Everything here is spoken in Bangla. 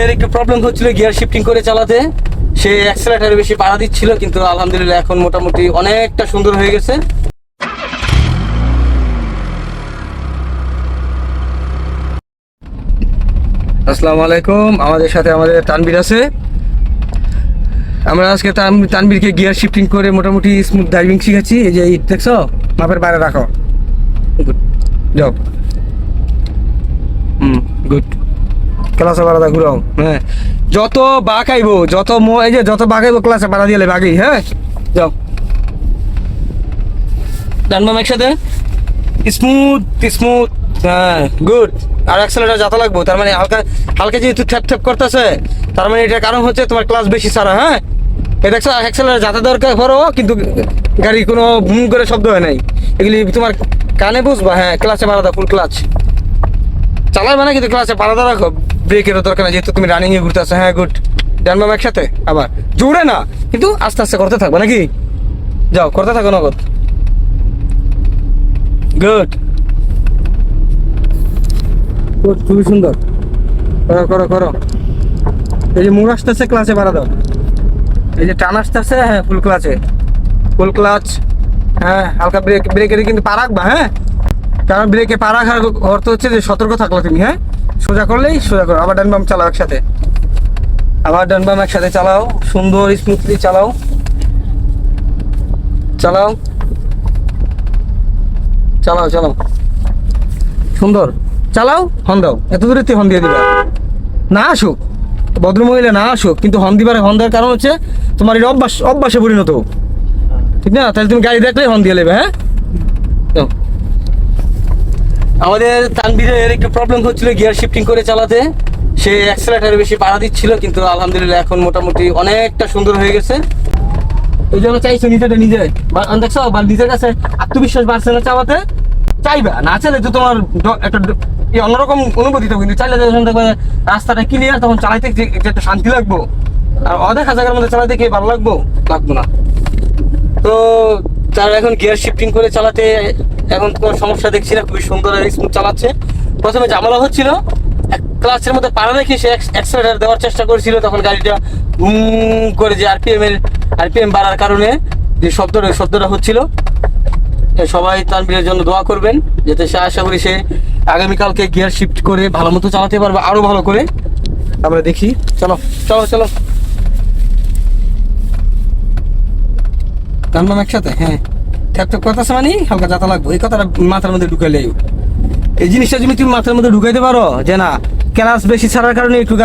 তানভীরের একটু প্রবলেম হচ্ছিল গিয়ার শিফটিং করে চালাতে, সে অ্যাক্সেলেটারে বেশি পাড়া দিচ্ছিল, কিন্তু আলহামদুলিল্লাহ এখন মোটামুটি অনেকটা সুন্দর হয়ে গেছে। আসসালামু আলাইকুম, আমাদের সাথে আমাদের তানভীর আছে। আমরা আজকে তানভীরকে গিয়ার শিফটিং করে মোটামুটি স্মুথ ড্রাইভিং শিখাচ্ছি। এই যে দেখছো, মাপের বাইরে রাখো, গুড জব, গুড। ক্লাসে বাড়া ঘুরাও, হ্যাঁ। যত বাঁক আইবো, এই যে যত বাঁক আইবো ক্লাসে বাড়া দিয়ে বাগি, হ্যাঁ। যাও, ডান বাম একসাথে, স্মুথ স্মুথ, হ্যাঁ গুড। আর অ্যাক্সেলেটার যাতা লাগবো, তার মানে হালকা হালকা যেহেতু ঠ্যাপ ঠ্যাপ করতেছে, তার মানে এটার কারণ হচ্ছে তোমার ক্লাস বেশি ছাড়া, হ্যাঁ। এ দেখছো অ্যাক্সেলেটার যাতা দরকার করো, কিন্তু গাড়ি কোনো ভুম করে শব্দ হয় নাই, এগুলি তোমার কানে বুঝবা, হ্যাঁ। ক্লাসে বাড়া দাও, ফুল ক্লাচ চালাবে না, কিন্তু ক্লাসে বাড়া রাখো, ব্রেকেরও দরকার না যেহেতু তুমি রানিং এ ঘুরতে আসো, হ্যাঁ গুড। ডান বাম একসাথে, আবার জোরে না, কিন্তু আস্তে আস্তে করতে থাকবে নাকি, যাও করতে থাকো নগদ, গুড গুড, খুবই সুন্দর, করো করো করো। এই যে মুড় আসতেছে, ক্লাসে বাড়া দাও, এই যে টান আসতেছে, হ্যাঁ ফুল ক্লাচে, ফুল ক্লাচ, হ্যাঁ। হালকা ব্রেকে কিন্তু পা রাখবা, হ্যাঁ, কারণ ব্রেকে পা রাখার অর্থ হচ্ছে যে সতর্ক থাকলো তুমি, হ্যাঁ। সোজা করলেই সোজা করো, আবার ডান বাম চালাও একসাথে, আবার ডান বাম একসাথে চালাও, সুন্দর স্মুথলি চালাও, চালাও চালাও চালাও, সুন্দর চালাও। হর্ন দাও, এত দূরে তুই হর্ন দিয়ে দিবা, না আসুক ভদ্রমহিলা, না আসুক, কিন্তু হর্ন দিবার, হর্ন দেওয়ার কারণ হচ্ছে তোমার এটা অভ্যাসে পরিণত, ঠিক না? তাহলে তুমি গাড়ি দেখলে হর্ন দিয়ে নেবে, হ্যাঁ। আমাদের তানভীরের একটু প্রবলেম হচ্ছিল গিয়ার শিফটিং করে চালাতে, সে অ্যাক্সেলেটারে বেশি পাড়া দিচ্ছিল, কিন্তু আলহামদুলিল্লাহ এখন মোটামুটি অনেকটা সুন্দর হয়ে গেছে। এই জন্য চাইছো নিজেটা নিজে, দেখছো বা নিজের কাছে আত্মবিশ্বাস বাড়ছে না চালাতে, চাইবা না চাইলে তো তোমার একটা অন্যরকম অনুভূতি থাকবে, কিন্তু চাইলে যখন দেখবে রাস্তাটা ক্লিয়ার, তখন চালাইতে যে একটা শান্তি লাগবো, আর অদেখা জায়গার মধ্যে চালাইতে কি ভালো লাগবো না। তো তারা এখন গিয়ার শিফটিং করে চালাতে এখন কোনো সমস্যা দেখছি না, খুবই সুন্দর আর স্মুথ চালাচ্ছে। প্রথমে ঝামেলা হচ্ছিল, ক্লাসের মধ্যে পাড়া রেখে সে অ্যাক্সেলেটার দেওয়ার চেষ্টা করেছিল, তখন গাড়িটা করে যে আরপিএম বাড়ার কারণে যে শব্দটা হচ্ছিল। সবাই তানভীরের জন্য দোয়া করবেন, যাতে সে, আশা করি সে আগামীকালকে গিয়ার শিফট করে ভালো মতো চালাতে পারবে, আরো ভালো করে। আমরা দেখি, চলো চলো চলো, কানবাম একসাথে, হ্যাঁ। ঠ্যাপ ঠ্যাপ করতেছে মানে হালকা যাতা লাগবো, এই কথাটা মাথার মধ্যে ঢুকাইলে, এই জিনিসটা যদি তুমি মাথার মধ্যে ঢুকাইতে পারো যে না ক্লাস বেশি ছাড়ার কারণে একটু